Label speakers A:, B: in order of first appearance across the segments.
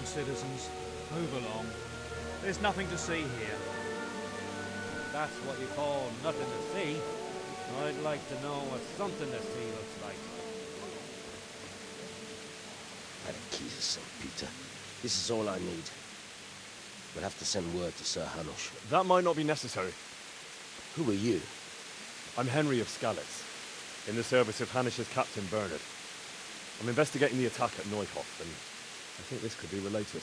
A: on, citizens. Move along. There's nothing to see here.
B: That's what you call nothing to see. I'd like to know what something to see looks like.
C: By the keys of St. Peter. This is all I need. We'll have to send word to Sir Hanush.
D: That might not be necessary.
C: Who are you?
D: I'm Henry of Skalitz, in the service of Hanush's Captain Bernard. I'm investigating the attack at Neuhof, and I think this could be related.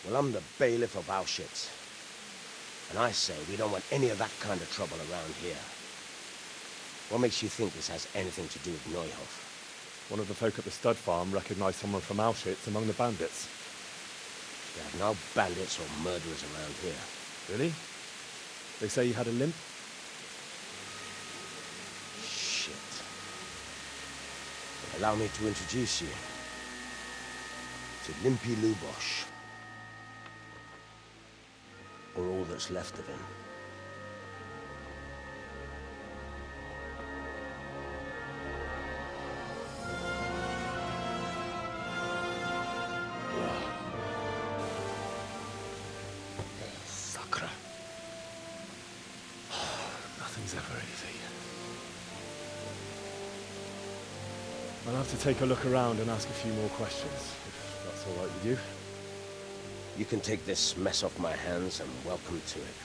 C: Well, I'm the bailiff of Auschwitz. And I say we don't want any of that kind of trouble around here. What makes you think this has anything to do with Neuhof?
D: One of the folk at the stud farm recognized someone from Auschwitz among the bandits.
C: There are no bandits or murderers around here.
D: Really? They say he had a limp?
C: Shit. Allow me to introduce you to Limpy Lubosh. Or all that's left of him.
D: Sakra. Nothing's ever easy. I'll have to take a look around and ask a few more questions, if that's all right with you.
C: You can take this mess off my hands and welcome to it.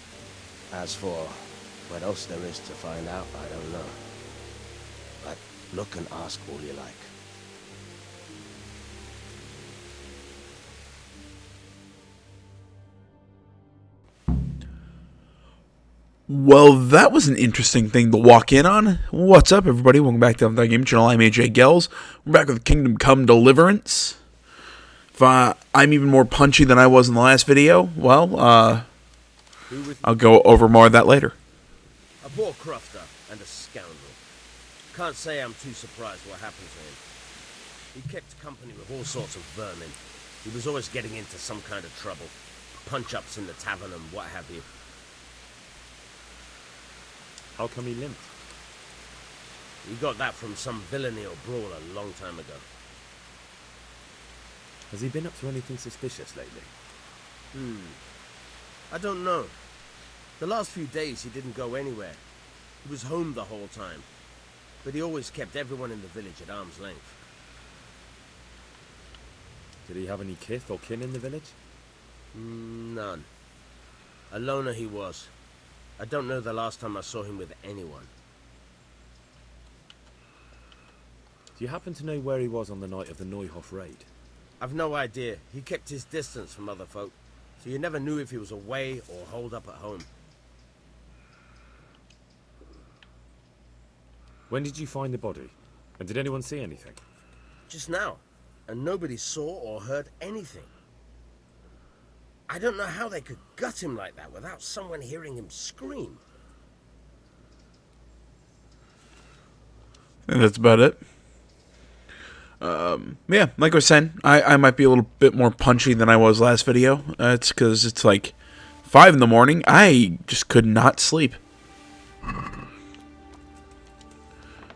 C: As for what else there is to find out, I don't know. But look and ask all you like.
E: Well, that was an interesting thing to walk in on. What's up, everybody? Welcome back to the Game Channel. I'm AJ Gells. We're back with Kingdom Come Deliverance. If I'm even more punchy than I was in the last video, well, I'll go over more of that later.
C: A poor crofter and a scoundrel. Can't say I'm too surprised what happened to him. He kept company with all sorts of vermin. He was always getting into some kind of trouble. Punch-ups in the tavern and what have you.
D: How come he limped?
C: He got that from some villainy or brawl a long time ago.
D: Has he been up to anything suspicious lately?
C: I don't know. The last few days he didn't go anywhere. He was home the whole time. But he always kept everyone in the village at arm's length.
D: Did he have any kith or kin in the village?
C: None. A loner he was. I don't know the last time I saw him with anyone.
D: Do you happen to know where he was on the night of the Neuhof raid?
C: I've no idea. He kept his distance from other folk, so you never knew if he was away or holed up at home.
D: When did you find the body? And did anyone see anything?
C: Just now, and nobody saw or heard anything. I don't know how they could gut him like that without someone hearing him scream.
E: And that's about it. Yeah, like I was saying, I might be a little bit more punchy than I was last video. It's because it's like 5 in the morning. I just could not sleep.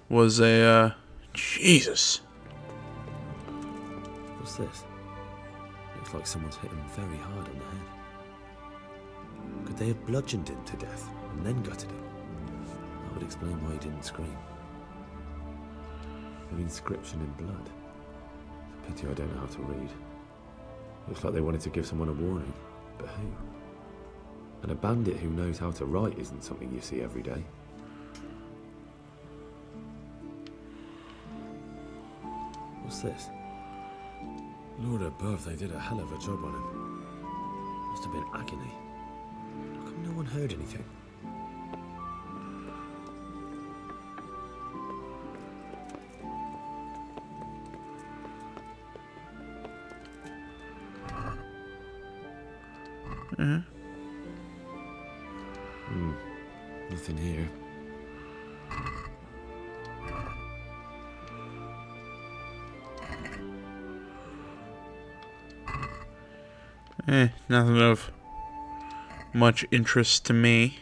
E: Was a, Jesus.
F: What's this? Looks like someone's hit him very hard on the head. Could they have bludgeoned him to death and then gutted him? That would explain why he didn't scream.
D: An inscription in blood. It's a pity I don't know how to read. Looks like they wanted to give someone a warning. But who? And a bandit who knows how to write isn't something you see every day.
F: What's this? Lord above, they did a hell of a job on him. Must have been agony. How come no one heard anything? Nothing here.
E: Nothing of much interest to me.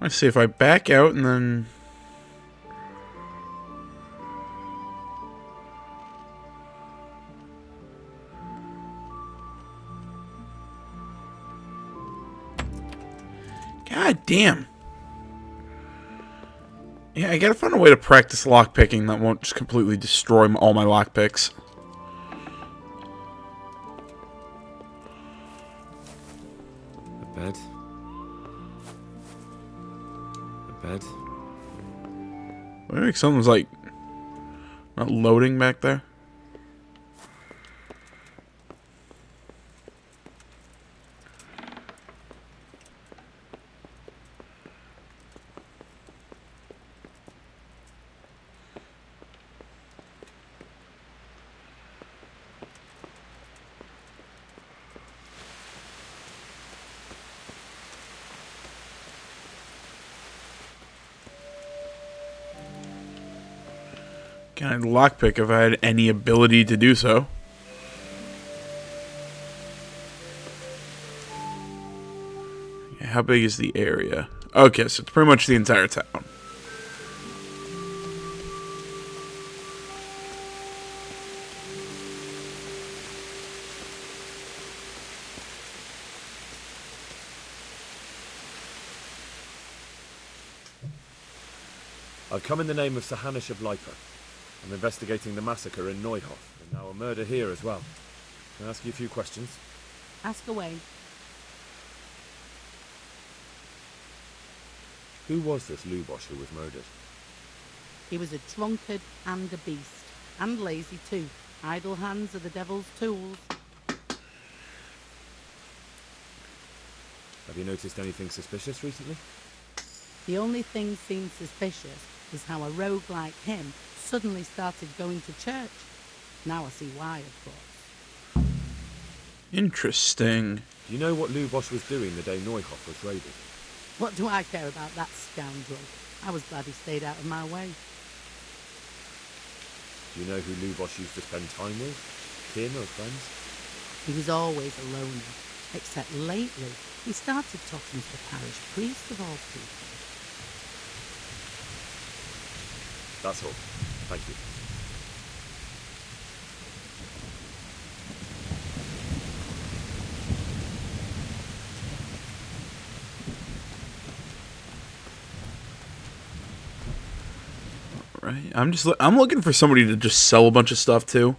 E: Let's see if I back out and then... God damn. Yeah, I gotta find a way to practice lockpicking that won't just completely destroy all my lockpicks.
F: A bed. A bed.
E: Maybe something's like not loading back there. Can I lockpick if I had any ability to do so? Yeah, how big is the area? Okay, so it's pretty much the entire town.
F: I've come in the name of Sir Hanish of Leiper. I'm investigating the massacre in Neuhof, and now a murder here as well. Can I ask you a few questions?
G: Ask away.
F: Who was this Lubosh who was murdered?
G: He was a drunkard and a beast. And lazy too. Idle hands are the devil's tools.
F: Have you noticed anything suspicious recently?
G: The only thing seemed suspicious was how a rogue like him suddenly started going to church. Now I see why, of course.
E: Interesting.
F: Do you know what Lubosh was doing the day Neuhof was raided?
G: What do I care about that scoundrel? I was glad he stayed out of my way.
F: Do you know who Lubosh used to spend time with? Kin or friends?
G: He was always a loner, except lately he started talking to the parish priest of all people.
F: That's all. Thank you.
E: Right. I'm looking for somebody to just sell a bunch of stuff to.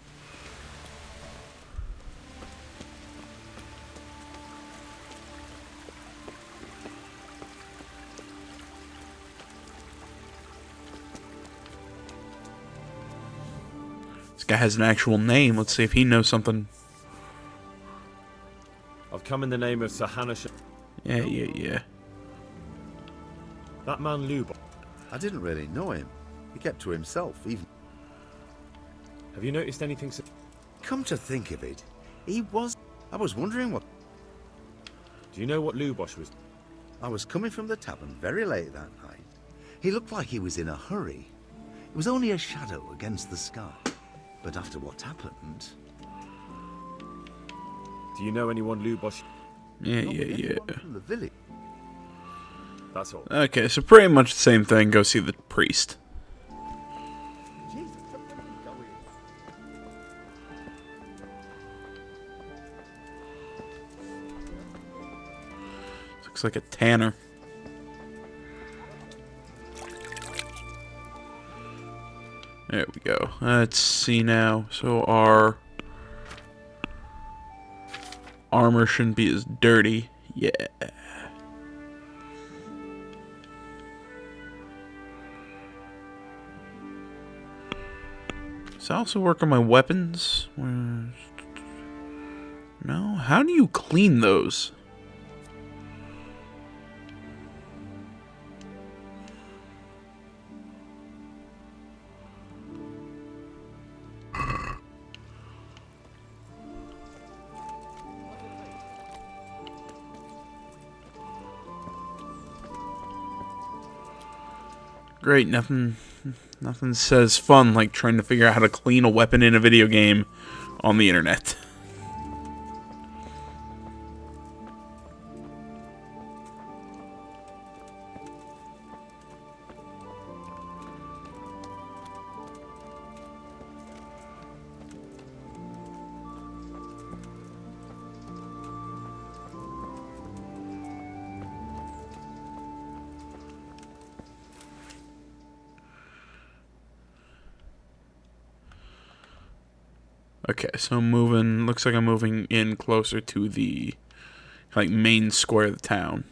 E: This guy has an actual name. Let's see if he knows something.
F: I've come in the name of Sir Hanish.
E: Yeah.
F: That man Lubosh.
H: I didn't really know him. He kept to himself, even...
F: Have you noticed anything?
H: Come to think of it, he was... I was wondering what...
F: Do you know what Lubosh was?
H: I was coming from the tavern very late that night. He looked like he was in a hurry. It was only a shadow against the sky. But after what happened...
F: Do you know anyone Lubosh?
E: Yeah.
H: From the village.
F: That's all.
E: Okay, so pretty much the same thing. Go see the priest. Looks like a tanner. There we go. Let's see now. So our armor shouldn't be as dirty. Yeah. Does that also work on my weapons? No? How do you clean those? Great, nothing says fun like trying to figure out how to clean a weapon in a video game on the internet. Okay, so I'm moving. Looks like I'm moving in closer to the main square of the town,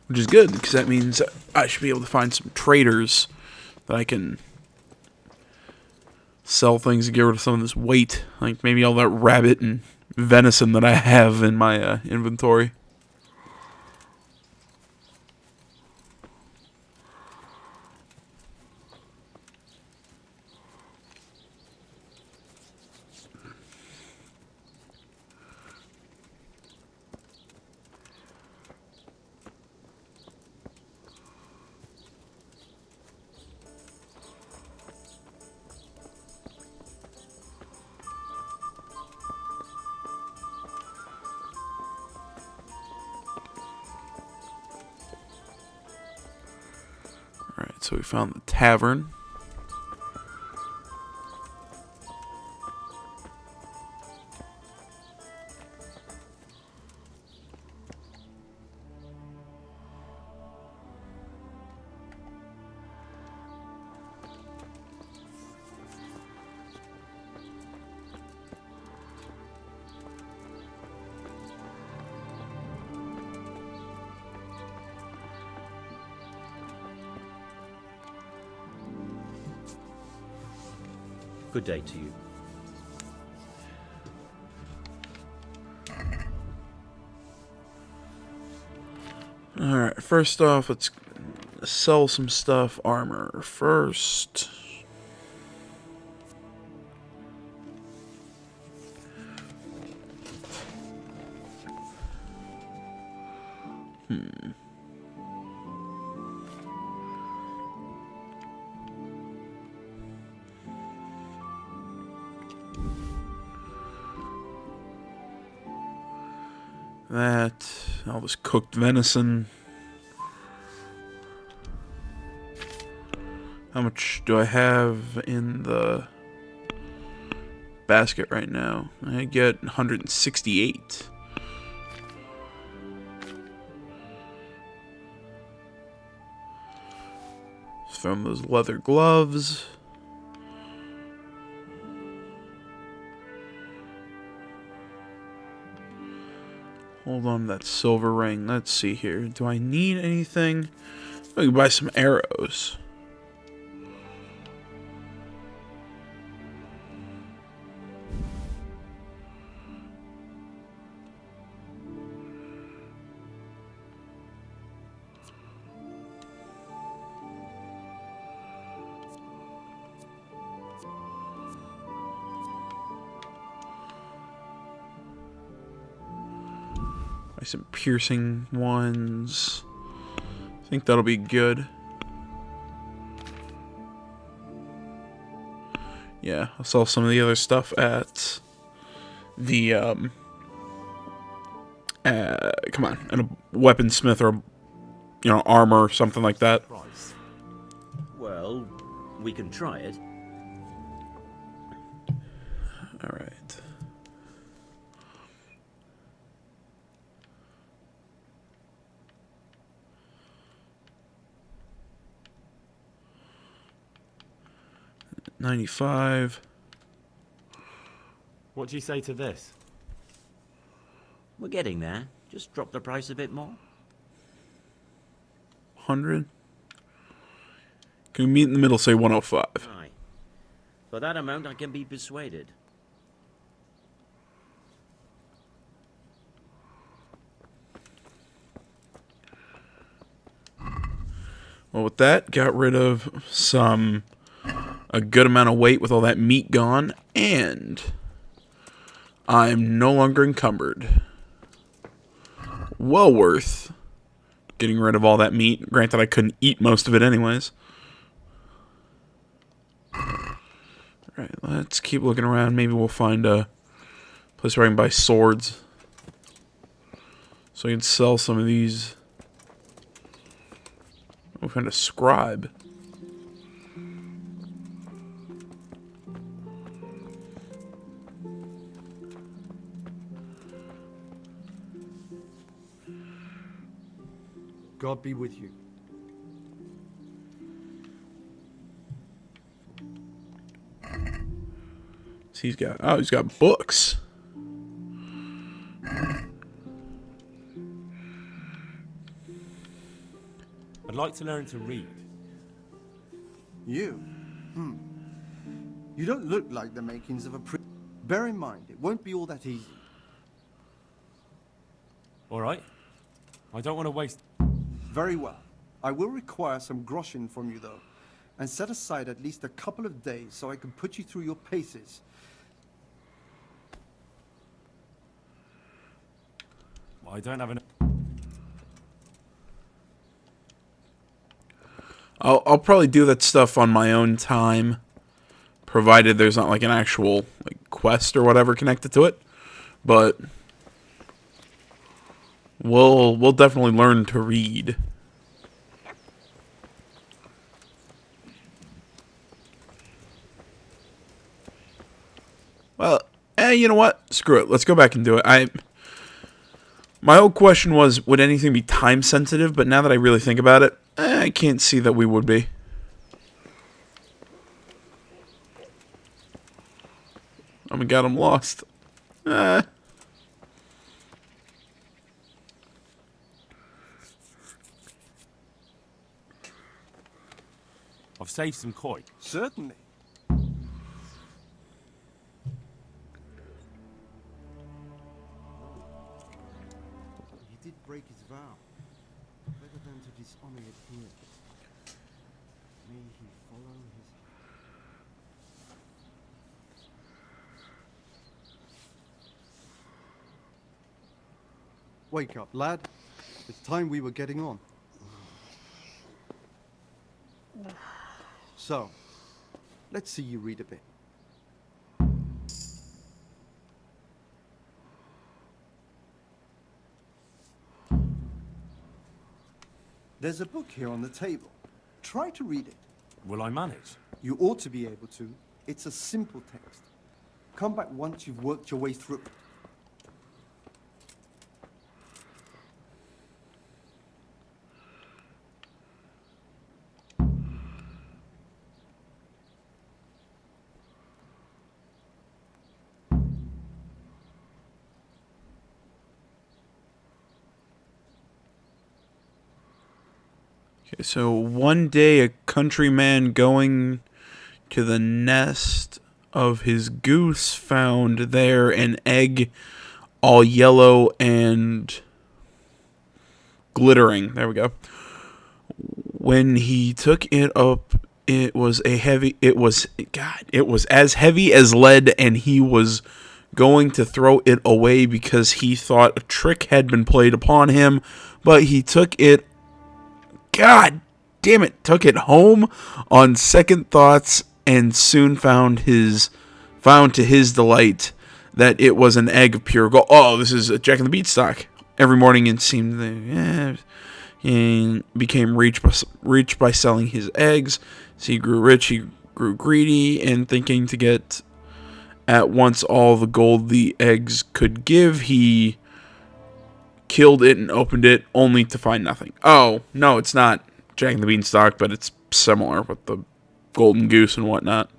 E: which is good because that means I should be able to find some traders that I can sell things to get rid of some of this weight, like maybe all that rabbit and venison that I have in my inventory. Alright, so we found the tavern.
I: Good day to you.
E: Alright, first off, let's sell some stuff. Armor first. That, all this cooked venison. How much do I have in the basket right now? I get 168. From those leather gloves. Hold on to that silver ring. Let's see here. Do I need anything? I can buy some arrows. Some piercing ones. I think that'll be good. Yeah, I'll sell some of the other stuff at the come on, at a weaponsmith or armor or something like that.
I: Price. Well, we can try it.
E: All right. $95.
J: What do you say to this?
I: We're getting there. Just drop the price a bit more.
E: 100. Can we meet in the middle? Say 105.
I: Aye. For that amount, I can be persuaded.
E: Well, with that, got rid of a good amount of weight with all that meat gone, and I'm no longer encumbered. Well worth getting rid of all that meat. Granted, I couldn't eat most of it anyways. Alright, let's keep looking around. Maybe we'll find a place where I can buy swords, so I can sell some of these. We'll find a scribe.
J: God be with you.
E: he's got? Oh, he's got books.
J: I'd like to learn to read.
K: You? You don't look like the makings of a Bear in mind, it won't be all that easy.
J: All right. I don't want to waste...
K: Very well. I will require some groschen from you, though, and set aside at least a couple of days so I can put you through your paces.
J: I don't have enough...
E: I'll probably do that stuff on my own time, provided there's not like an actual like quest or whatever connected to it. But we'll definitely learn to read. Well, you know what? Screw it. Let's go back and do it. My whole question was, would anything be time sensitive? But now that I really think about it, I can't see that we would be. Oh my god, I'm lost.
J: I've saved some coin.
K: Certainly. He did break his vow. Better than to dishonor it here. May he follow his... Wake up, lad. It's time we were getting on. So, let's see you read a bit. There's a book here on the table. Try to read it.
J: Will I manage?
K: You ought to be able to. It's a simple text. Come back once you've worked your way through it.
E: Okay, so one day a countryman going to the nest of his goose found there an egg all yellow and glittering. There we go. When he took it up, it was as heavy as lead, and he was going to throw it away because he thought a trick had been played upon him, but he took it took it home on second thoughts, and soon found to his delight that it was an egg of pure gold. Oh, this is Jack and the Beanstalk. Every morning it seemed he became rich by selling his eggs. So he grew rich, he grew greedy, and thinking to get at once all the gold the eggs could give, he killed it and opened it only to find nothing. Oh, no, it's not Jack and the Beanstalk, but it's similar with the golden goose and whatnot.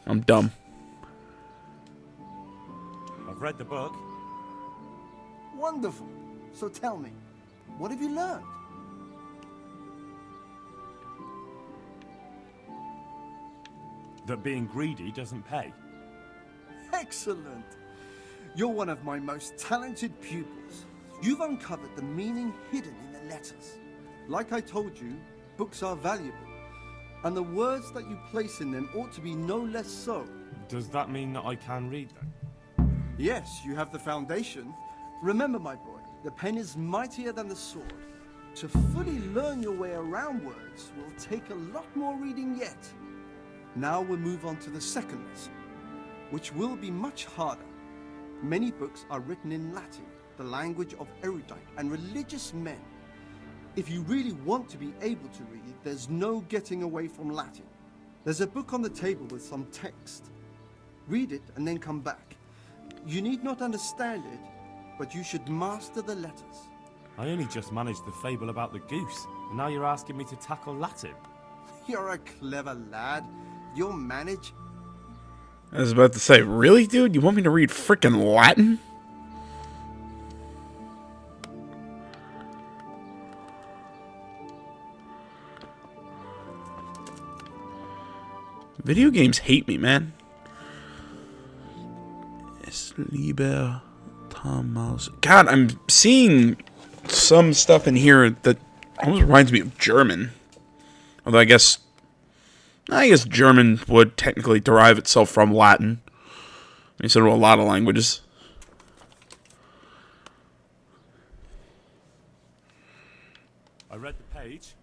E: I'm dumb.
J: I've read the book.
K: Wonderful. So tell me, what have you learned?
J: That being greedy doesn't pay.
K: Excellent. You're one of my most talented pupils. You've uncovered the meaning hidden in the letters. Like I told you, books are valuable, and the words that you place in them ought to be no less so.
J: Does that mean that I can read then?
K: Yes, you have the foundation. Remember, my boy, the pen is mightier than the sword. To fully learn your way around words will take a lot more reading yet. Now we'll move on to the second lesson, which will be much harder. Many books are written in Latin, the language of erudite and religious men. If you really want to be able to read, there's no getting away from Latin. There's a book on the table with some text. Read it and then come back. You need not understand it, but you should master the letters.
J: I only just managed the fable about the goose, and now you're asking me to tackle Latin.
K: You're a clever lad. You'll manage.
E: I was about to say, really, dude? You want me to read frickin' Latin? Video games hate me, man. Es lieber Thomas. God, I'm seeing some stuff in here that almost reminds me of German. Although I guess German would technically derive itself from Latin. I mean, so do a lot of languages.
J: I read the page.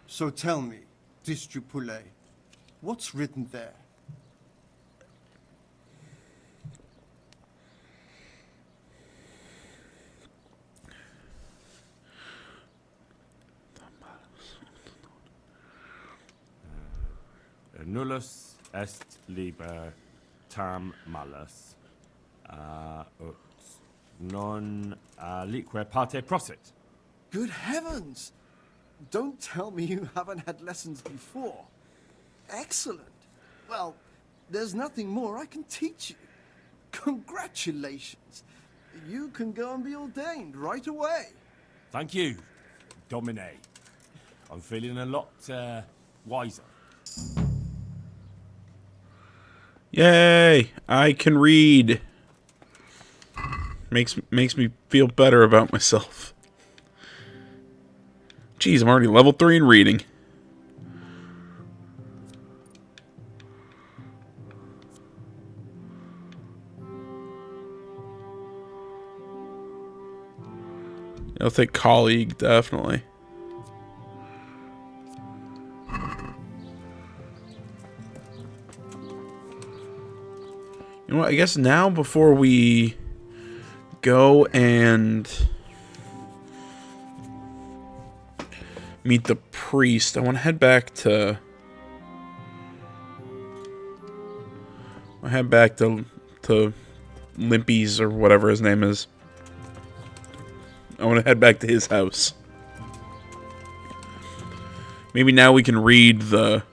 K: So tell me, Distrupule, what's written there?
J: Nullus est liber tam malus, ut non lique parte prosit.
K: Good heavens! Don't tell me you haven't had lessons before. Excellent. Well, there's nothing more I can teach you. Congratulations. You can go and be ordained right away.
J: Thank you, Domine. I'm feeling a lot wiser.
E: Yay! I can read. Makes me feel better about myself. Jeez, I'm already level 3 in reading. I'll take colleague, definitely. You know what, I guess now before we go and meet the priest, I want to head back to Limpy's or whatever his name is. I want to head back to his house. Maybe now we can read the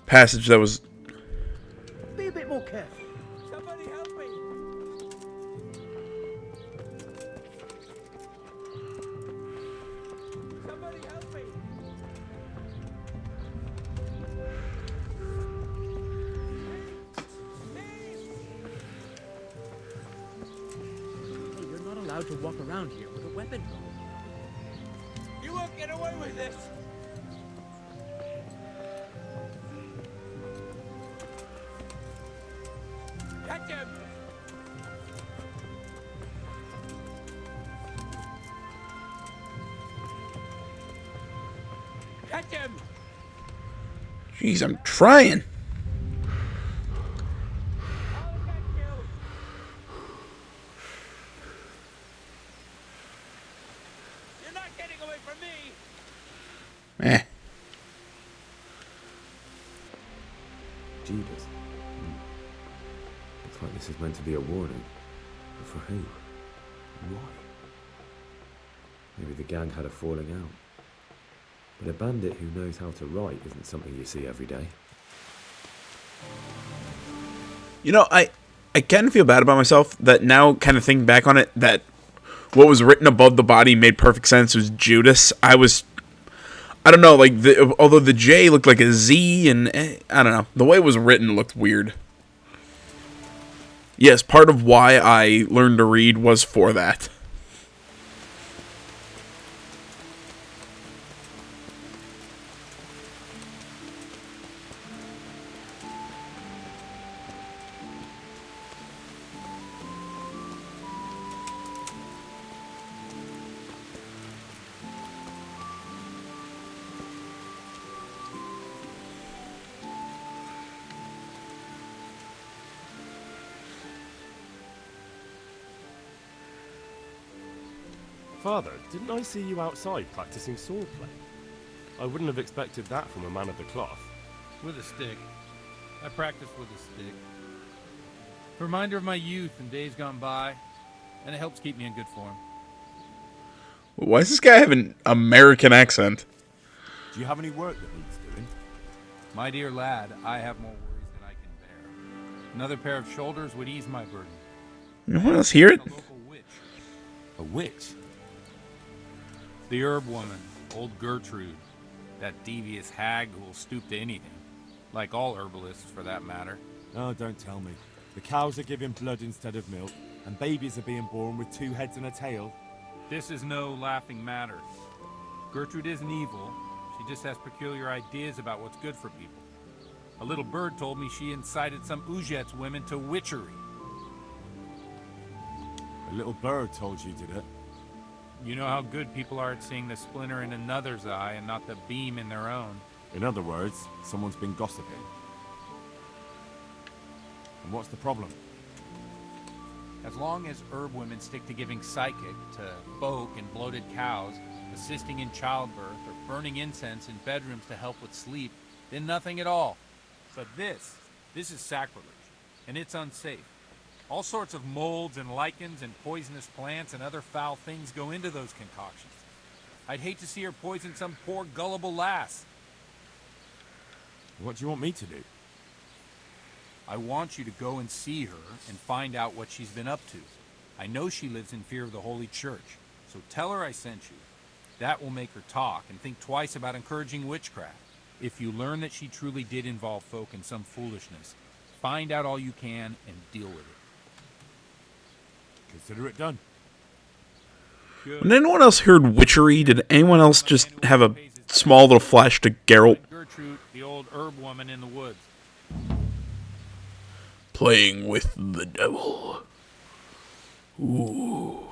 E: passage that was...
K: Be a bit more careful.
B: Somebody help me! Somebody help me!
L: You're not allowed to walk around here with a weapon.
B: You won't get away with this! Catch him! Catch him!
E: Jeez, I'm trying.
B: I'll catch you! You're not getting away from me!
E: Eh.
F: Jeebus. Looks like this is meant to be a warning. But for who? Why? Maybe the gang had a falling out. But a bandit who knows how to write isn't something you see every day.
E: You know, I kind of feel bad about myself that now, kind of thinking back on it, that what was written above the body made perfect sense. It was Judas. I don't know, like, although the J looked like a Z, and I don't know, the way it was written looked weird. Yes, part of why I learned to read was for that.
J: Father, didn't I see you outside practicing swordplay? I wouldn't have expected that from a man of the cloth.
M: With a stick. I practice with a stick. Reminder of my youth and days gone by, and it helps keep me in good form.
E: Why does this guy have an American accent?
J: Do you have any work that needs doing?
M: My dear lad, I have more worries than I can bear. Another pair of shoulders would ease my burden.
E: No one else hear it?
M: A local witch.
J: A witch?
M: The herb woman, old Gertrude. That devious hag who will stoop to anything. Like all herbalists, for that matter.
J: Oh, don't tell me. The cows are giving blood instead of milk, and babies are being born with 2 heads and a tail.
M: This is no laughing matter. Gertrude isn't evil. She just has peculiar ideas about what's good for people. A little bird told me she incited some Ujet's women to witchery.
J: A little bird told you, did it?
M: You know how good people are at seeing the splinter in another's eye and not the beam in their own.
J: In other words, someone's been gossiping. And what's the problem?
M: As long as herb women stick to giving psychic to folk and bloated cows, assisting in childbirth, or burning incense in bedrooms to help with sleep, then nothing at all. But this is sacrilege, and it's unsafe. All sorts of molds and lichens and poisonous plants and other foul things go into those concoctions. I'd hate to see her poison some poor gullible lass.
J: What do you want me to do?
M: I want you to go and see her and find out what she's been up to. I know she lives in fear of the Holy Church, so tell her I sent you. That will make her talk and think twice about encouraging witchcraft. If you learn that she truly did involve folk in some foolishness, find out all you can and deal with it.
J: Consider it done.
E: When anyone else heard witchery, did anyone else just have a small little flash to Geralt?
M: Gertrude, the old herb woman in the woods.
E: Playing with the devil. Ooh.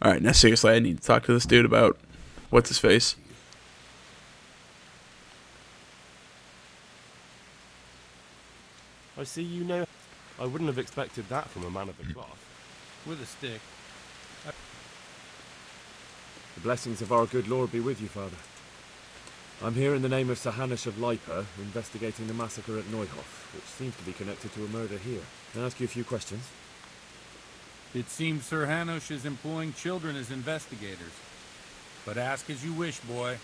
E: Alright, now seriously, I need to talk to this dude about what's his face.
J: I see you know. I wouldn't have expected that from a man of the cloth.
M: With a stick.
F: The blessings of our good Lord be with you, Father. I'm here in the name of Sir Hanush of Lipa, investigating the massacre at Neuhof, which seems to be connected to a murder here. Can I ask you a few questions?
M: It seems Sir Hanush is employing children as investigators. But ask as you wish, boy.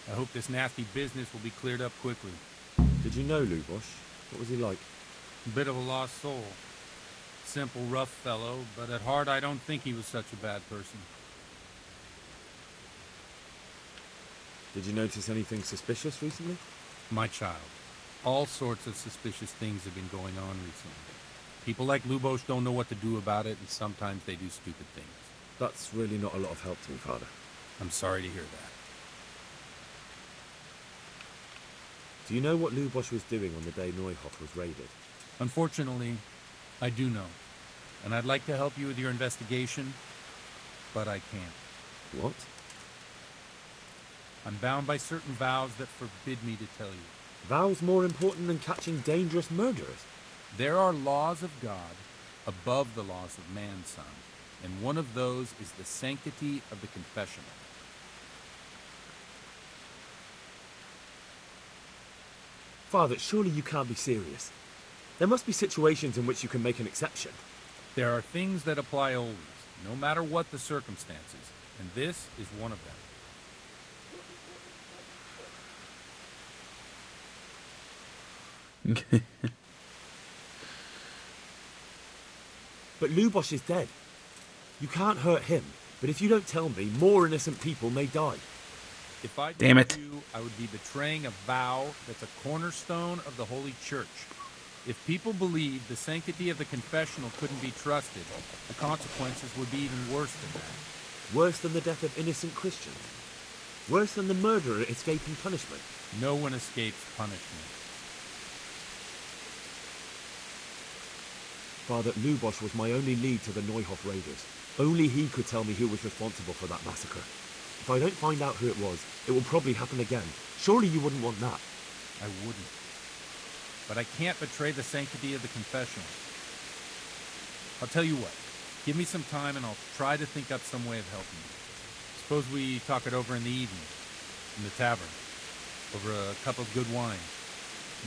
M: I hope this nasty business will be cleared up quickly.
F: Did you know Lubosh? What was he like?
M: Bit of a lost soul. Simple, rough fellow, but at heart I don't think he was such a bad person.
F: Did you notice anything suspicious recently?
M: My child, all sorts of suspicious things have been going on recently. People like Lubosh don't know what to do about it, and sometimes they do stupid things.
F: That's really not a lot of help to me, Father.
M: I'm sorry to hear that.
F: Do you know what Lubosh was doing on the day Neuhof was raided?
M: Unfortunately, I do know. And I'd like to help you with your investigation, but I can't.
F: What?
M: I'm bound by certain vows that forbid me to tell you.
F: Vows more important than catching dangerous murderers?
M: There are laws of God above the laws of man, son, and one of those is the sanctity of the confessional.
F: Father, surely you can't be serious. There must be situations in which you can make an exception.
M: There are things that apply always, no matter what the circumstances, and this is one of them.
F: But Lubosh is dead. You can't hurt him, but if you don't tell me, more innocent people may die.
M: If I
E: Damn it.
M: told you, I would be betraying a vow that's a cornerstone of the Holy Church. If people believed the sanctity of the confessional couldn't be trusted, the consequences would be even worse than that.
F: Worse than the death of innocent Christians? Worse than the murderer escaping punishment?
M: No one escapes punishment.
F: Father, Lubosh was my only lead to the Neuhof raiders. Only he could tell me who was responsible for that massacre. If I don't find out who it was, it will probably happen again. Surely you wouldn't want that.
M: I wouldn't. But I can't betray the sanctity of the confessional. I'll tell you what. Give me some time and I'll try to think up some way of helping you. Suppose we talk it over in the evening, in the tavern, over a cup of good wine.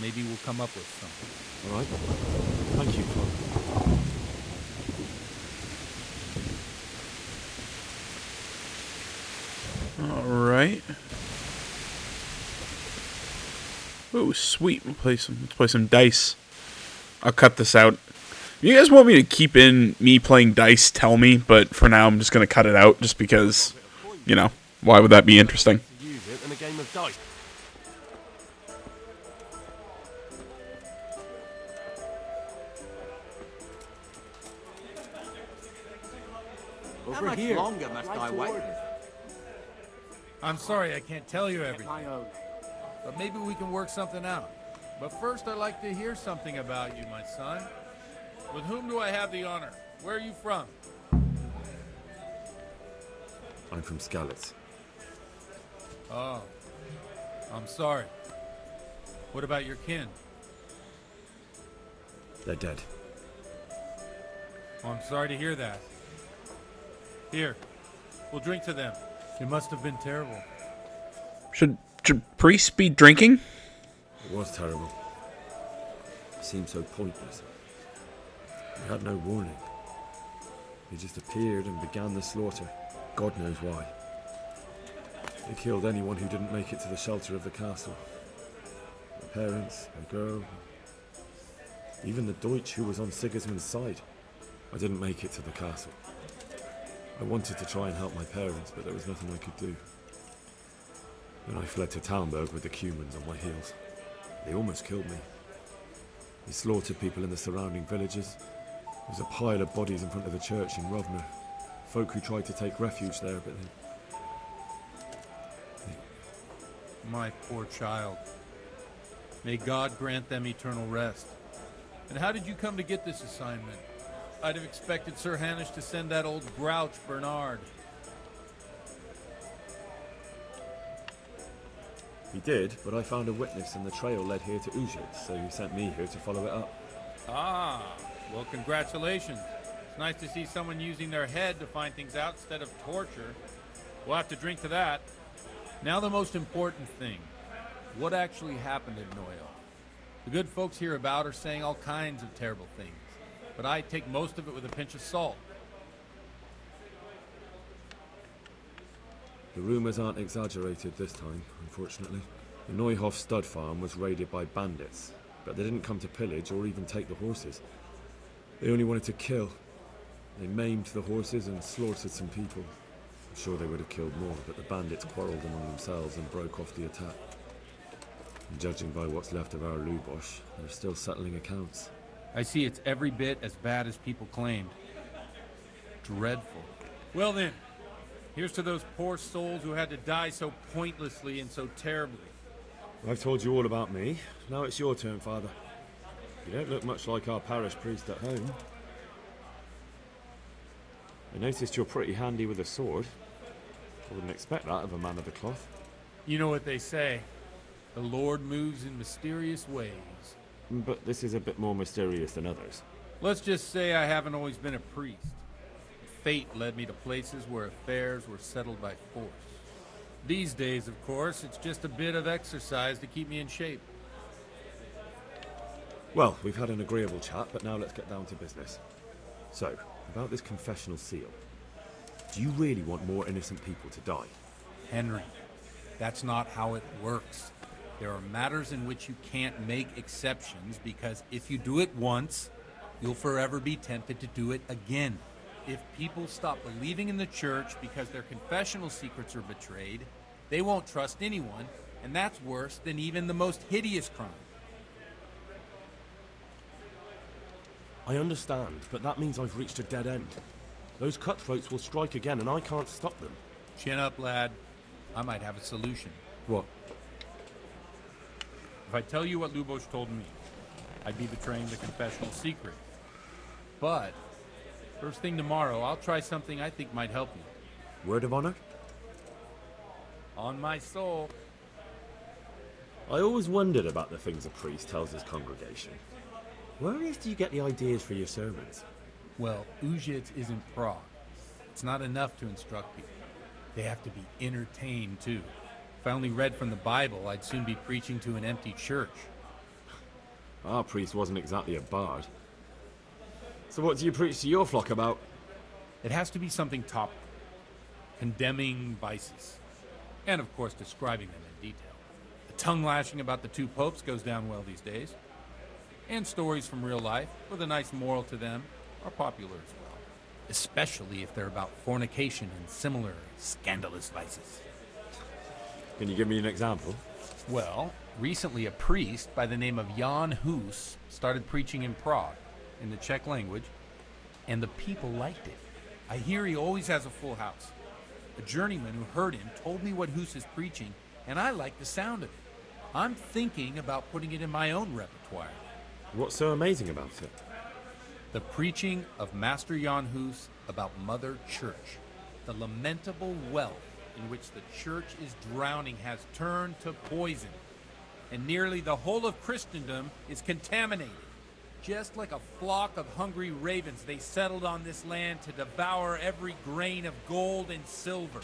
M: Maybe we'll come up with something.
F: All right. Thank you, Father.
E: All right. Oh, sweet. Let's play some dice. I'll cut this out. If you guys want me to keep in me playing dice, tell me. But for now, I'm just going to cut it out just because, you know, why would that be interesting?
J: To use it in a game of dice.
L: How much longer must I wait?
M: I'm sorry I can't tell you everything, but maybe we can work something out. But first, I'd like to hear something about you, my son. With whom do I have the honor? Where are you from?
F: I'm from Skalitz.
M: Oh, I'm sorry. What about your kin?
F: They're dead.
M: Oh, I'm sorry to hear that. Here, we'll drink to them. It must have been terrible.
E: Should priests be drinking?
F: It was terrible. It seemed so pointless. We had no warning. They just appeared and began the slaughter. God knows why. They killed anyone who didn't make it to the shelter of the castle. The parents, the girl, even the Deutsch who was on Sigismund's side. I didn't make it to the castle. I wanted to try and help my parents, but there was nothing I could do. Then I fled to Talmberg with the Cumans on my heels. They almost killed me. They slaughtered people in the surrounding villages. There was a pile of bodies in front of the church in Rovner. Folk who tried to take refuge there, but
M: My poor child. May God grant them eternal rest. And how did you come to get this assignment? I'd have expected Sir Hanish to send that old grouch, Bernard.
F: He did, but I found a witness and the trail led here to Ujit, so he sent me here to follow it up.
M: Ah, well, congratulations. It's nice to see someone using their head to find things out instead of torture. We'll have to drink to that. Now the most important thing. What actually happened at Noyle? The good folks hereabout are saying all kinds of terrible things, but I take most of it with a pinch of salt.
F: The rumours aren't exaggerated this time, unfortunately. The Neuhof stud farm was raided by bandits, but they didn't come to pillage or even take the horses. They only wanted to kill. They maimed the horses and slaughtered some people. I'm sure they would have killed more, but the bandits quarrelled among themselves and broke off the attack. And judging by what's left of our Lubosh, they're still settling accounts.
M: I see it's every bit as bad as people claimed. Dreadful. Well then, here's to those poor souls who had to die so pointlessly and so terribly.
F: I've told you all about me. Now it's your turn, Father. You don't look much like our parish priest at home. I noticed you're pretty handy with a sword. I wouldn't expect that of a man of the cloth.
M: You know what they say. The Lord moves in mysterious ways.
F: But this is a bit more mysterious than others.
M: Let's just say I haven't always been a priest. Fate led me to places where affairs were settled by force. These days, of course, it's just a bit of exercise to keep me in shape.
F: Well, we've had an agreeable chat, but now let's get down to business. So, about this confessional seal. Do you really want more innocent people to die?
M: Henry, that's not how it works. There are matters in which you can't make exceptions because if you do it once, you'll forever be tempted to do it again. If people stop believing in the church because their confessional secrets are betrayed, they won't trust anyone, and that's worse than even the most hideous crime.
J: I understand, but that means I've reached a dead end. Those cutthroats will strike again, and I can't stop them.
M: Chin up, lad. I might have a solution.
J: What?
M: If I tell you what Lubosh told me, I'd be betraying the confessional secret. But first thing tomorrow, I'll try something I think might help you.
F: Word of honor?
M: On my soul.
F: I always wondered about the things a priest tells his congregation. Where on earth do you get the ideas for your sermons?
M: Well, Ujits isn't Prague. It's not enough to instruct people. They have to be entertained, too. If I only read from the Bible, I'd soon be preaching to an empty church.
F: Our priest wasn't exactly a bard. So what do you preach to your flock about?
M: It has to be something topical. Condemning vices. And, of course, describing them in detail. tongue-lashing about the two popes goes down well these days. And stories from real life, with a nice moral to them, are popular as well. Especially if they're about fornication and similar scandalous vices.
F: Can you give me an example?
M: Well, recently a priest by the name of Jan Hus started preaching in Prague, in the Czech language, and the people liked it. I hear he always has a full house. A journeyman who heard him told me what Hus is preaching, and I like the sound of it. I'm thinking about putting it in my own repertoire.
F: What's so amazing about it?
M: The preaching of Master Jan Hus about Mother Church. The lamentable wealth in which the church is drowning has turned to poison, and nearly the whole of Christendom is contaminated. Just like a flock of hungry ravens, they settled on this land to devour every grain of gold and silver.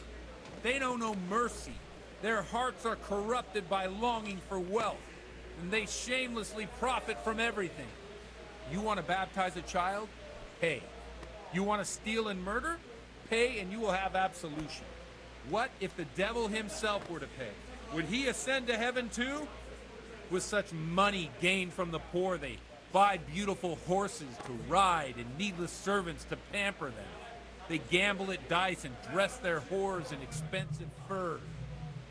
M: They know no mercy. Their hearts are corrupted by longing for wealth, and they shamelessly profit from everything. You want to baptize a child? Pay. You want to steal and murder? Pay and you will have absolution. What if the devil himself were to pay? Would he ascend to heaven too? With such money gained from the poor, they buy beautiful horses to ride and needless servants to pamper them. They gamble at dice and dress their whores in expensive furs.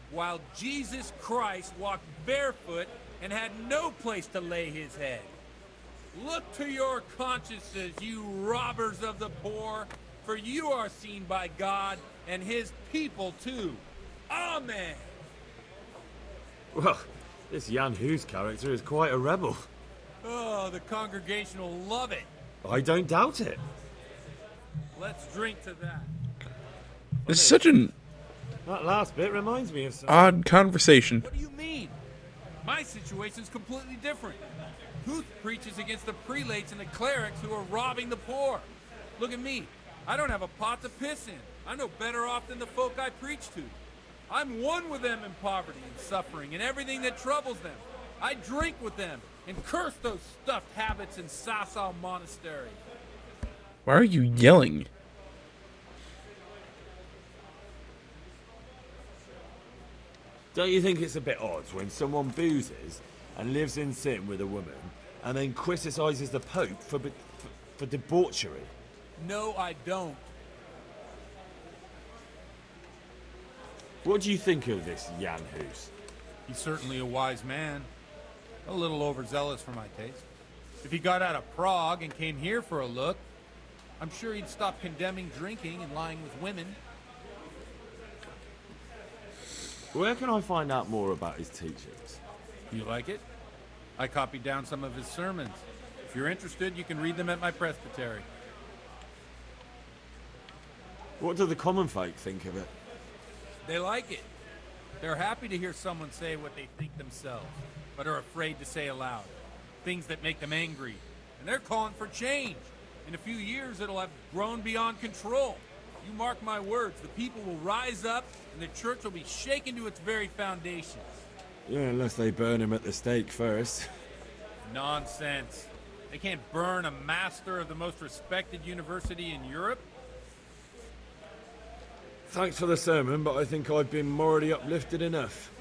M: While Jesus Christ walked barefoot and had no place to lay his head. Look to your consciences, you robbers of the poor, for you are seen by God and his people too. Amen.
F: Well, this Jan Hus character is quite a rebel.
M: Oh, the congregation will love it.
F: I don't doubt it.
M: Let's drink to that.
E: It's such an
F: That last bit reminds me of something.
E: odd conversation.
M: What do you mean? My situation's completely different. Huth preaches against the prelates and the clerics who are robbing the poor. Look at me. I don't have a pot to piss in. I'm no better off than the folk I preach to. I'm one with them in poverty and suffering and everything that troubles them. I drink with them and curse those stuffed habits in Sasau Monastery.
E: Why are you yelling?
F: Don't you think it's a bit odd when someone boozes and lives in sin with a woman and then criticises the Pope for debauchery?
M: No, I don't.
F: What do you think of this Jan Hus?
M: He's certainly a wise man. A little overzealous for my taste. If he got out of Prague and came here for a look, I'm sure he'd stop condemning drinking and lying with women.
F: Where can I find out more about his teachings?
M: You like it? I copied down some of his sermons. If you're interested, you can read them at my presbytery.
F: What do the common folk think of it?
M: They like it. They're happy to hear someone say what they think themselves, but are afraid to say aloud. Things that make them angry. And they're calling for change. In a few years, it'll have grown beyond control. You mark my words, the people will rise up and the church will be shaken to its very foundations.
F: Yeah, unless they burn him at the stake first.
M: Nonsense. They can't burn a master of the most respected university in Europe.
F: Thanks for the sermon, but I think I've been morally uplifted enough.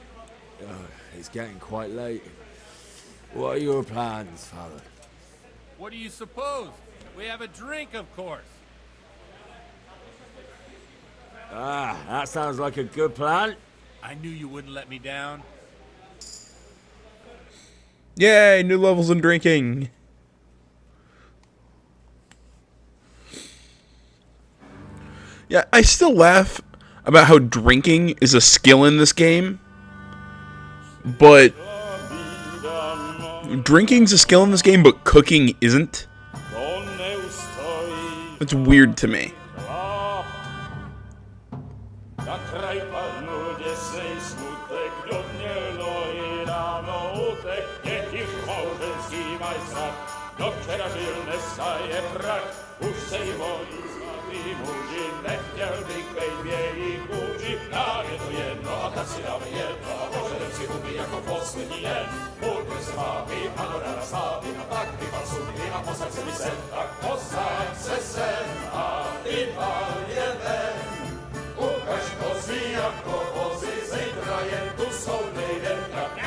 F: Oh, it's getting quite late. What are your plans, Father?
M: What do you suppose? We have a drink, of course.
F: Ah, that sounds like a good plan.
M: I knew you wouldn't let me down.
E: Yay, new levels in drinking. Yeah, I still laugh about how drinking is a skill in this game. But drinking's a skill in this game, but cooking isn't. It's weird to me.
N: Ukaż to z jako pozy, zejdrajem tu są nejden, tak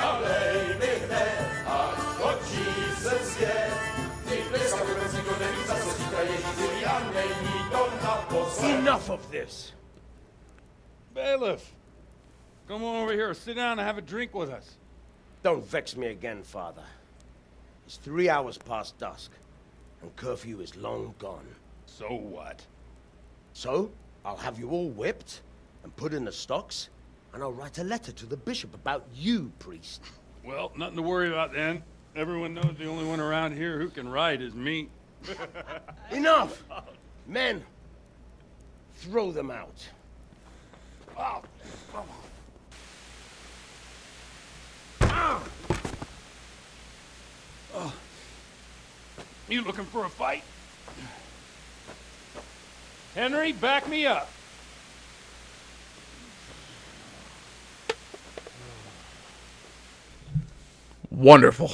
C: Enough of this!
B: Bailiff, come on over here, sit down and have a drink with us.
C: Don't vex me again, Father. It's 3 hours past dusk, and curfew is long gone.
B: So what?
C: So, I'll have you all whipped and put in the stocks, and I'll write a letter to the bishop about you, priest.
B: Well, nothing to worry about then. Everyone knows the only one around here who can ride is me.
C: Enough! Men, throw them out. Oh.
B: Oh. You looking for a fight? Henry, back me up.
E: Wonderful.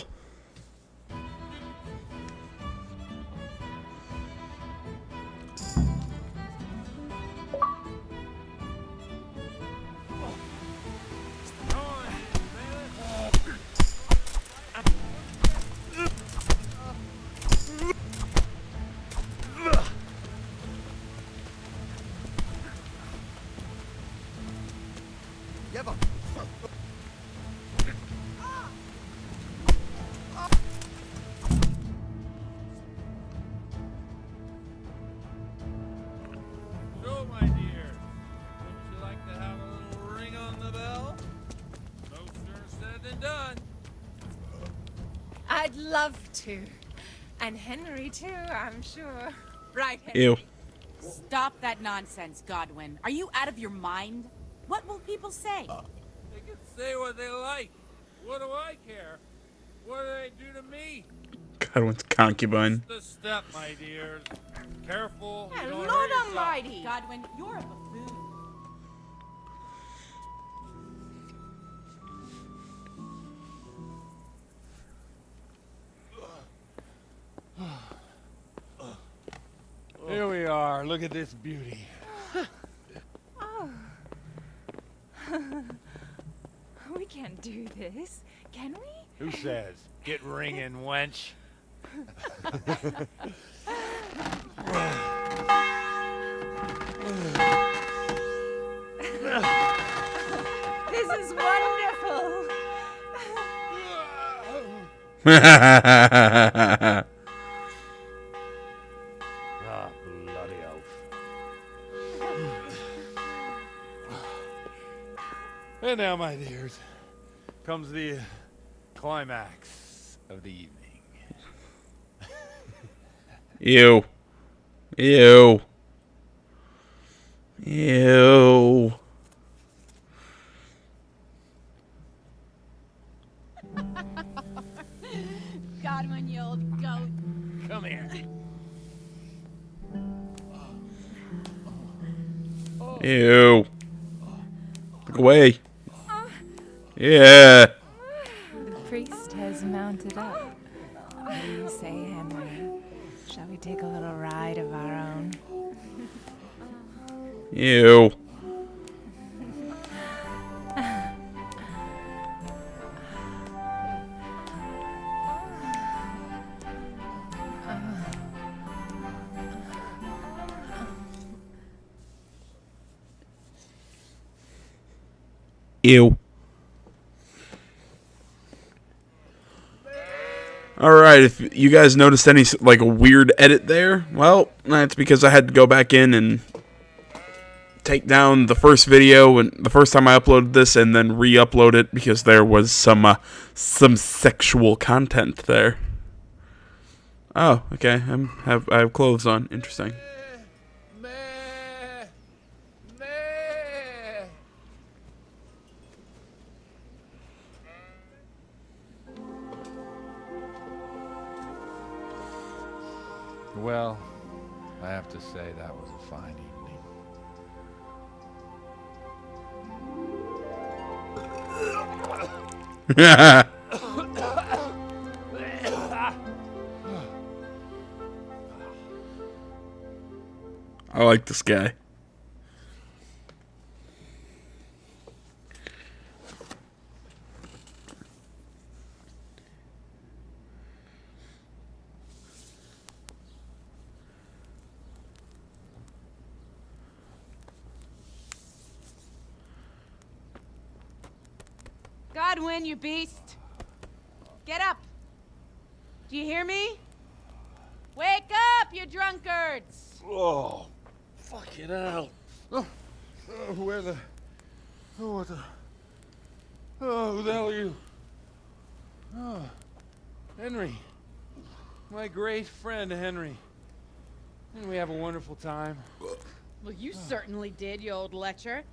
B: So, my dear, wouldn't you like to have a little ring on the bell? No sooner said than done.
N: I'd love to. And Henry, too, I'm sure. Right, Henry?
E: Ew.
O: Stop that nonsense, Godwin. Are you out of your mind? What will people say?
B: They can say what they like. What do I care? What do they do to me?
E: Godwin's concubine.
B: Just a step, my dears. Careful.
O: Yeah,
B: you don't
O: Lord
B: hurt yourself.
O: Almighty! Godwin, you're a buffoon.
B: Here we are. Look at this beauty.
N: Oh. We can't do this, can we?
B: Who says? Get ringing, wench.
N: This is wonderful.
B: Ah, bloody oath. And now, my dears, comes the climax of the evening.
E: Ew. Ew. Ew.
O: Godwin, you old goat.
B: Come here.
E: Ew. Look away. Yeah.
N: The priest has mounted up. What do you say, Henry? Shall we take a little ride of our own?
E: Ew. Ew. Alright, if you guys noticed any, like, a weird edit there, well, that's because I had to go back in and take down the first video and the first time I uploaded this and then re-upload it because there was some sexual content there. Oh, okay, I have clothes on. Interesting.
M: Well, I have to say that was a fine evening.
E: I like this guy.
O: Godwin, you beast! Get up! Do you hear me? Wake up, you drunkards!
B: Oh, fucking hell. Where the... Oh, what the... Oh, who the hell are you? Oh, Henry. My great friend, Henry. Didn't we have a wonderful time?
O: Well, you certainly did, you old lecher.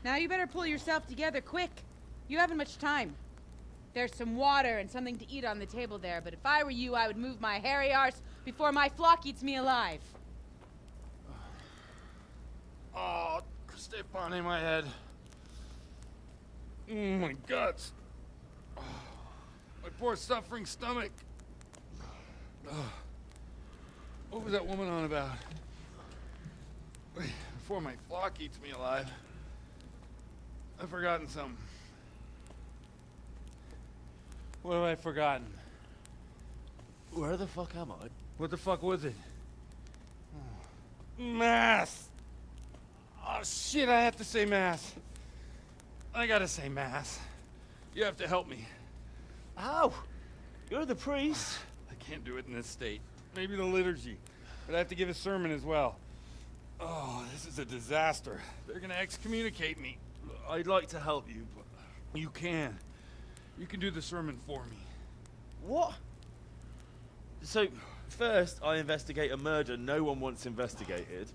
O: Now you better pull yourself together quick. You haven't much time. There's some water and something to eat on the table there, but if I were you, I would move my hairy arse before my flock eats me alive.
B: Oh, step on in my head. My guts. Oh, my poor suffering stomach. Oh, what was that woman on about? Wait, before my flock eats me alive. I've forgotten something. What have I forgotten?
C: Where the fuck am I?
B: What the fuck was it? Mass! Oh shit, I have to say mass. I gotta say mass. You have to help me.
C: How? You're the priest.
B: I can't do it in this state. Maybe the liturgy. But I have to give a sermon as well. Oh, this is a disaster. They're gonna excommunicate me. I'd like to help you, but you can. You can do the sermon for me.
C: What? So, first I investigate a murder no one wants investigated.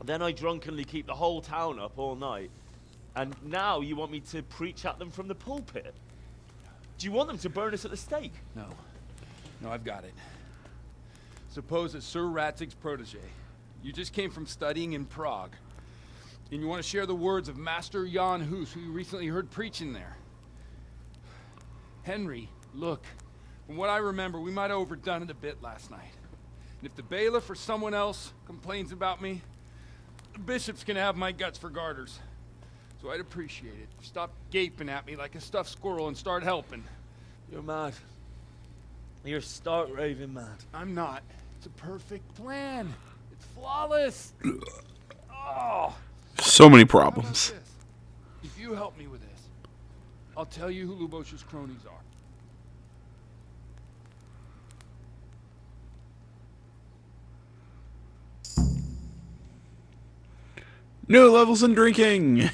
C: Then I drunkenly keep the whole town up all night. And now you want me to preach at them from the pulpit? Do you want them to burn us at the stake?
B: No. No, I've got it. Suppose that Sir Ratzig's protege. You just came from studying in Prague. And you want to share the words of Master Jan Hus, who you recently heard preaching there. Henry, look. From what I remember, we might have overdone it a bit last night. And if the bailiff or someone else complains about me, the bishop's gonna have my guts for garters. So I'd appreciate it. Stop gaping at me like a stuffed squirrel and start helping.
C: You're mad. You're stark raving mad.
B: I'm not. It's a perfect plan. It's flawless. Oh.
E: So many
B: How about
E: problems.
B: this? If you help me with this, I'll tell you who Lubosha's cronies are.
E: New levels in drinking.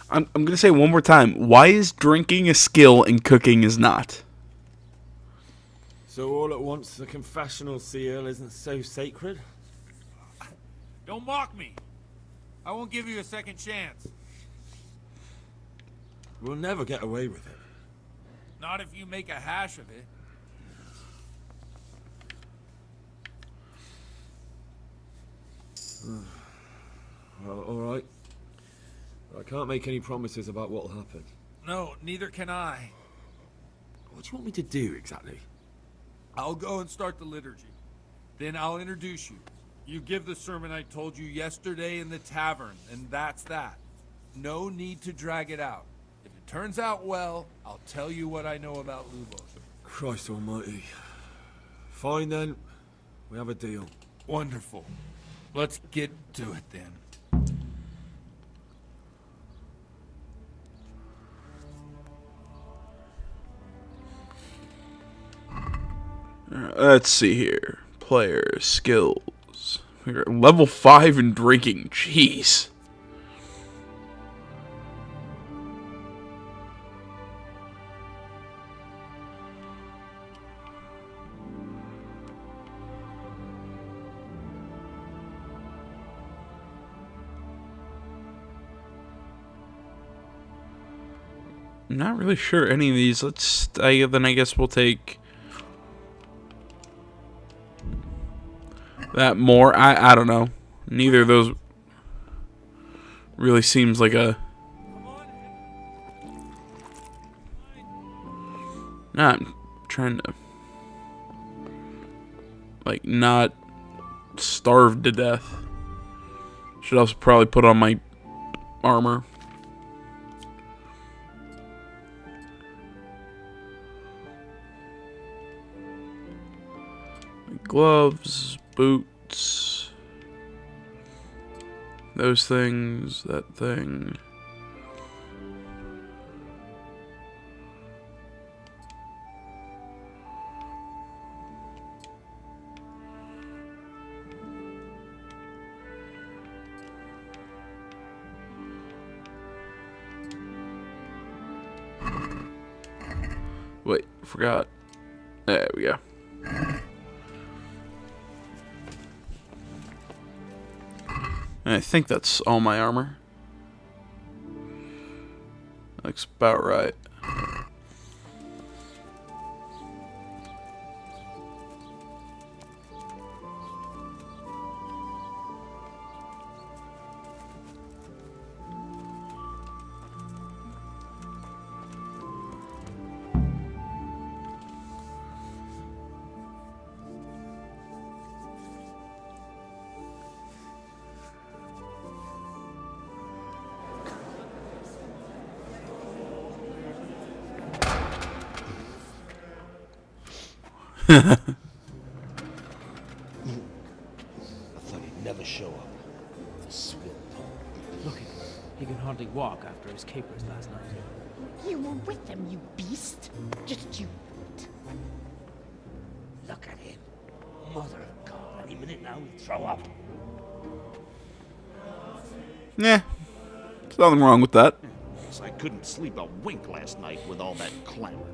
E: I'm gonna say one more time. Why is drinking a skill and cooking is not?
F: So all at once the confessional seal isn't so sacred?
M: Don't mock me. I won't give you a second chance.
F: We'll never get away with it.
M: Not if you make a hash of it.
F: Well, alright. I can't make any promises about what'll happen.
M: No, neither can I.
F: What do you want me to do exactly?
M: I'll go and start the liturgy. Then I'll introduce you. You give the sermon I told you yesterday in the tavern, and that's that. No need to drag it out. If it turns out well, I'll tell you what I know about Lubos.
F: Christ almighty. Fine then. We have a deal.
M: Wonderful. Let's get to it then.
E: Let's see here. Player skills. We're at level 5 in drinking. Jeez. I'm not really sure any of these. Then I guess we'll take that more. I don't know. Neither of those really seems like a... Nah, I'm trying to like not starve to death. Should also probably put on my armor. Gloves, boots. Those things, that thing. Wait, forgot. There we go. I think that's all my armor. Looks about right.
C: I thought he'd never show up. The swill pole.
P: Look at him. He can hardly walk after his capers last night.
Q: You were with them, you beast. Just you wait.
C: Look at him. Mother of God. Any minute now he'll throw up.
E: Yeah. There's nothing wrong with that.
R: Guess I couldn't sleep a wink last night with all that clamor.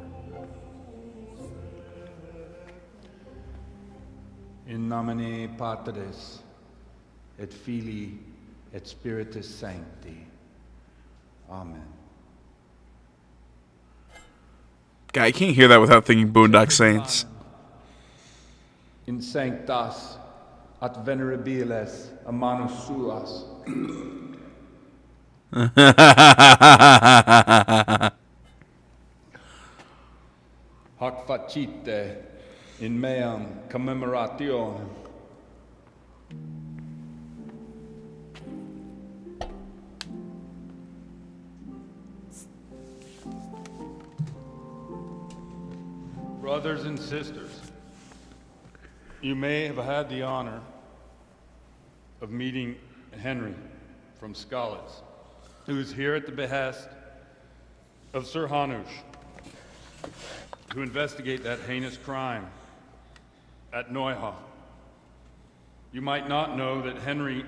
B: In nomine Patris, et Filii, et Spiritus Sancti. Amen.
E: Guy, I can't hear that without thinking Boondock Saints.
B: In sanctas, at venerabiles, a manus suas. Hac facite in meam commemorationem. Brothers and sisters, you may have had the honor of meeting Henry from Skalitz, who is here at the behest of Sir Hanush to investigate that heinous crime at Neuhof. You might not know that Henry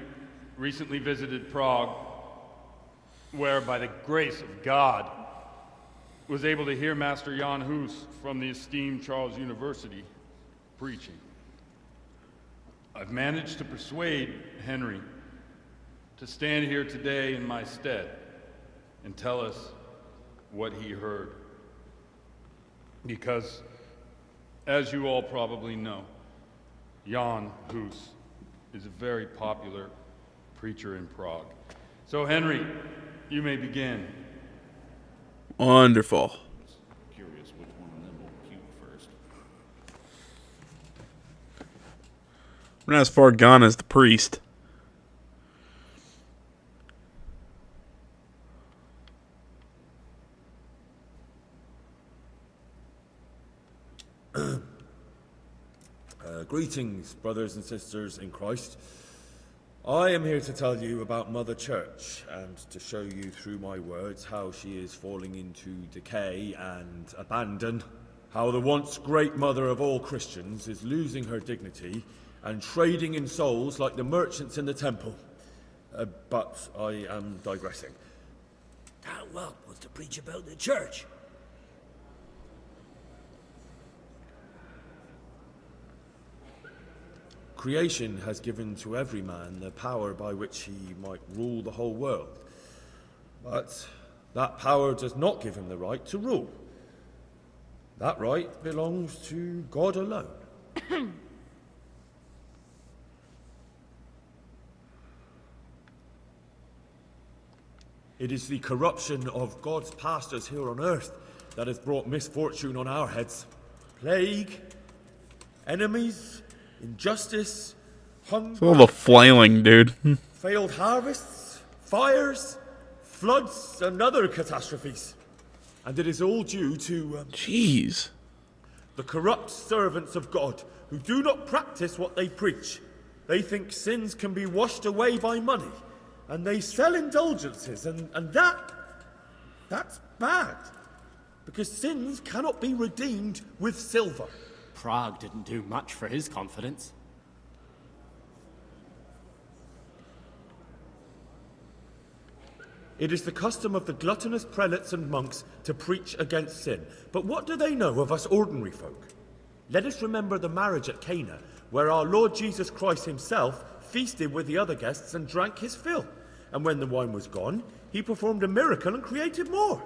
B: recently visited Prague, where, by the grace of God, was able to hear Master Jan Hus from the esteemed Charles University preaching. I've managed to persuade Henry to stand here today in my stead and tell us what he heard. Because, as you all probably know, Jan Hus is a very popular preacher in Prague. So, Henry, you may begin.
E: Wonderful.
R: Curious which one of them will puke first.
E: We're not as far gone as the priest.
F: Greetings, brothers and sisters in Christ. I am here to tell you about Mother Church and to show you through my words how she is falling into decay and abandon, how the once great mother of all Christians is losing her dignity and trading in souls like the merchants in the temple. But I am digressing.
C: That whelp wants to preach about the church.
F: Creation has given to every man the power by which he might rule the whole world. But that power does not give him the right to rule. That right belongs to God alone. It is the corruption of God's pastors here on earth that has brought misfortune on our heads. Plague, enemies, injustice, hunger.
E: It's all the flailing, dude.
F: Failed harvests, fires, floods, and other catastrophes. And it is all due to...
E: Jeez.
F: The corrupt servants of God who do not practice what they preach. They think sins can be washed away by money.
B: and they sell indulgences, and that's bad. Because sins cannot be redeemed with silver.
J: Prague didn't do much for his confidence.
B: It is the custom of the gluttonous prelates and monks to preach against sin. But what do they know of us ordinary folk? Let us remember the marriage at Cana, where our Lord Jesus Christ himself feasted with the other guests and drank his fill. And when the wine was gone, he performed a miracle and created more.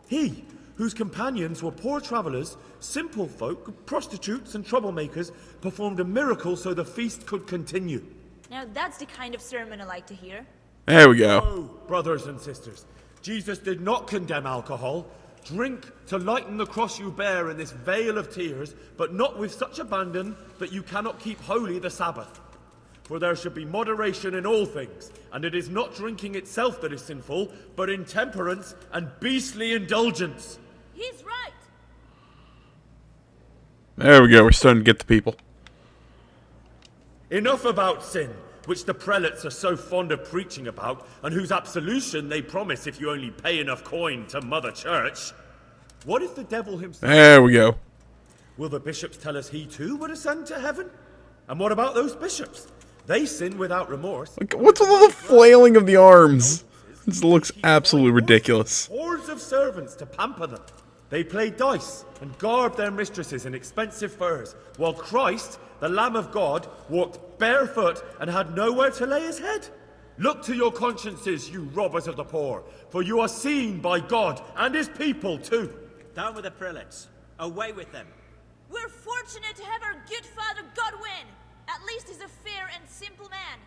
B: He, whose companions were poor travellers, simple folk, prostitutes and troublemakers, performed a miracle so the feast could continue.
S: Now that's the kind of sermon I like to hear.
E: There we go.
B: Oh, brothers and sisters, Jesus did not condemn alcohol. Drink to lighten the cross you bear in this vale of tears, but not with such abandon that you cannot keep holy the Sabbath. For there should be moderation in all things, and it is not drinking itself that is sinful, but intemperance and beastly indulgence.
S: He's right.
E: There we go. We're starting to get the people.
B: Enough about sin, which the prelates are so fond of preaching about, and whose absolution they promise if you only pay enough coin to Mother Church. What if the devil himself...
E: There we go.
B: Will the bishops tell us he too would ascend to heaven? And what about those bishops? They sin without remorse.
E: Like, what's with all the flailing of the arms? This looks absolutely ridiculous.
B: Hordes of servants to pamper them. They play dice and garb their mistresses in expensive furs, while Christ, the Lamb of God, walked barefoot and had nowhere to lay his head. Look to your consciences, you robbers of the poor, for you are seen by God and his people too.
I: Down with the prelates. Away with them.
S: We're fortunate to have our good father Godwin. At least he's a fair and simple man.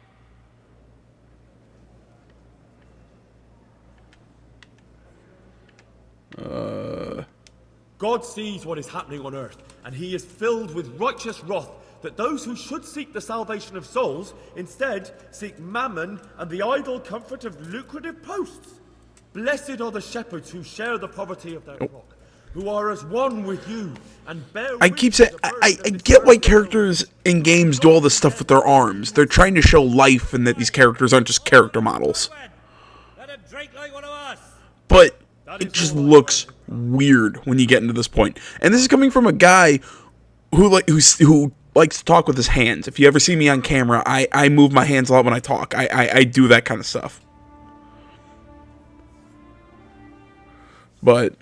B: God sees what is happening on earth, and he is filled with righteous wrath that those who should seek the salvation of souls instead seek mammon and the idle comfort of lucrative posts. Blessed are the shepherds who share the poverty of their flock, who are as one with you and bear...
E: I keep saying, I get why characters in games do all this stuff with their arms. They're trying to show life and that these characters aren't just character models. But it just looks weird when you get into this point. And this is coming from a guy who likes to talk with his hands. If you ever see me on camera, I move my hands a lot when I talk. I do that kind of stuff. But...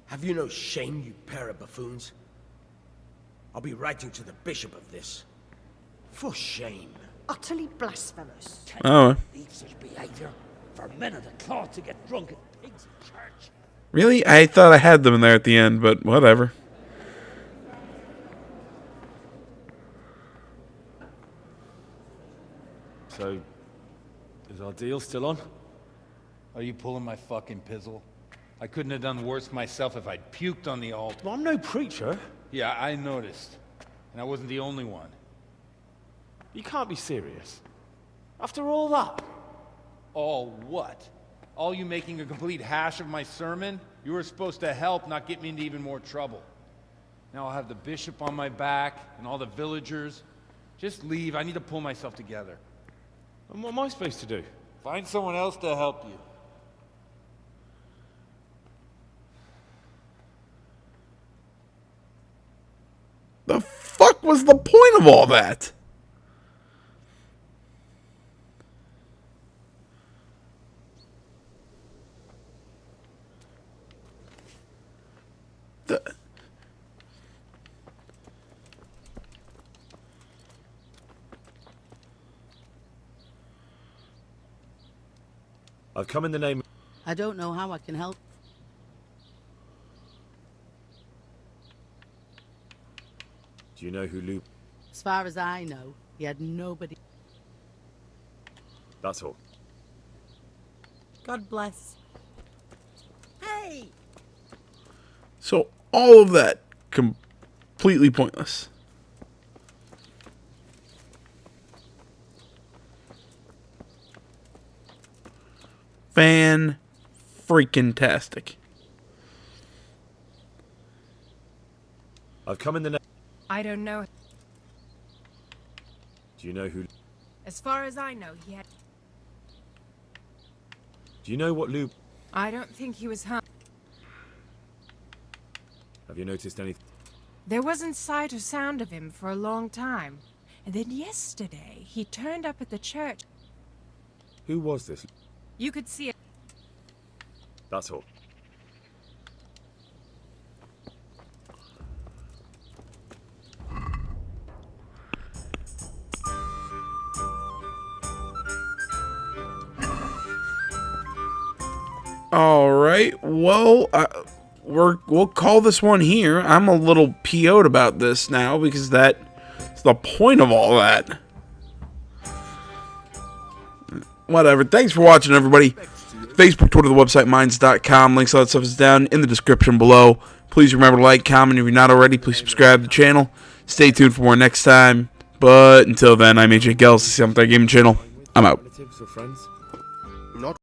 C: Have you no shame, you pair of buffoons? I'll be writing to the bishop of this. For shame.
Q: Utterly blasphemous.
E: Oh.
L: Leave such behavior for men of the cloth to get drunk at pigs in church.
E: Really? I thought I had them in there at the end, but whatever.
J: So, is our deal still on?
M: Are you pulling my fucking pizzle? I couldn't have done worse myself if I'd puked on the altar.
J: Well, I'm no preacher.
M: Yeah, I noticed. And I wasn't the only one.
J: You can't be serious. After all that.
M: All what? All you making a complete hash of my sermon? You were supposed to help, not get me into even more trouble. Now I'll have the bishop on my back and all the villagers. Just leave. I need to pull myself together.
J: And what am I supposed to do?
M: Find someone else to help you.
E: The fuck was the point of all that?
B: I've come in the name...
G: I don't know how I can help.
F: Do you know who Lou...
G: As far as I know, he had nobody.
F: That's all.
G: God bless.
Q: Hey!
E: So, all of that, completely pointless. Fan-freaking-tastic.
B: I've come in the name...
N: I don't know.
F: Do you know who...
T: As far as I know, he had...
F: Do you know what Lou...
T: I don't think he was hung.
F: Have you noticed anything?
T: There wasn't sight or sound of him for a long time. And then yesterday, he turned up at the church.
F: Who was this?
T: You could see it.
F: That's all.
E: All right. Well, we'll call this one here. I'm a little PO'd about this now because that's the point of all that. Whatever. Thanks for watching, everybody. Facebook, Twitter, the website, minds.com. Links, all that stuff is down in the description below. Please remember to like, comment. If you're not already, please subscribe to the channel. Stay tuned for more next time. But until then, I'm AJ Gels, the Gaming Channel. I'm out.
F: Relatives or friends?
B: Not